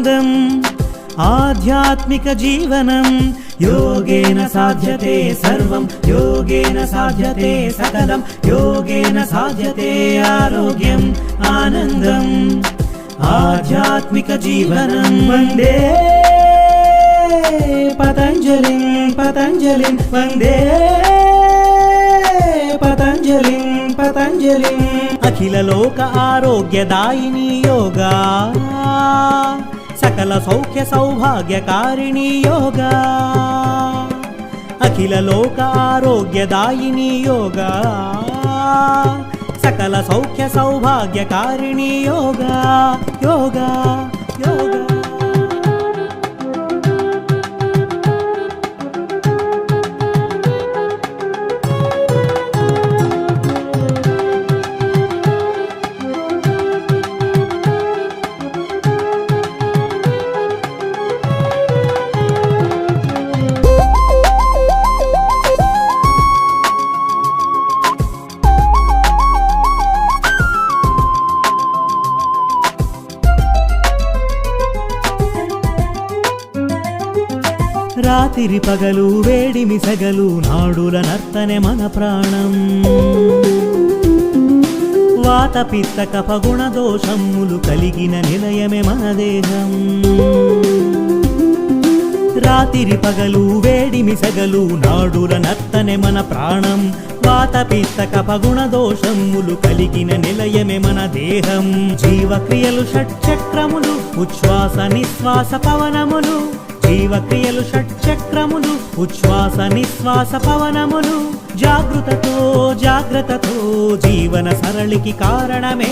ఆనందం ఆధ్యాత్మిక జీవనం యోగేన సాధ్యతే సర్వం యోగేన సాధ్యతే సకలం యోగేన సాధ్యతే ఆరోగ్యం ఆనందం ఆధ్యాత్మిక జీవనం వందే పతంజలిం పతంజలిం వందే పతంజలిం పతంజలిం అఖిల లోక ఆరోగ్యదాయిని యోగా సకల సౌఖ్య సౌభాగ్యకారిణి యోగా అఖిల లోక ఆరోగ్యదాయిని యోగా సకల సౌఖ్య సౌభాగ్యకారిణి యోగా యోగా యోగా రాత్రి పగలు వేడిమి సగలు నాడుల నర్తనే మన ప్రాణం వాత పిత్త కఫ గుణ దోషములు కలిగిన నిలయమే మన దేహం రాత్రి పగలు వేడిమి సగలు నాడుల నర్తనే మన ప్రాణం వాత పిత్త కఫ గుణ దోషములు కలిగిన నిలయమే మన దేహం జీవక్రియలు షట్చక్రములు ఉచ్ఛ్వాస నిశ్వాస పవనములు జీవక్రియలు షట్చక్రములు ఉచ్ఛ్వాస నిశ్వాస పవనములు జాగృతతో జాగ్రత్తతో జీవన సరళికి కారణమే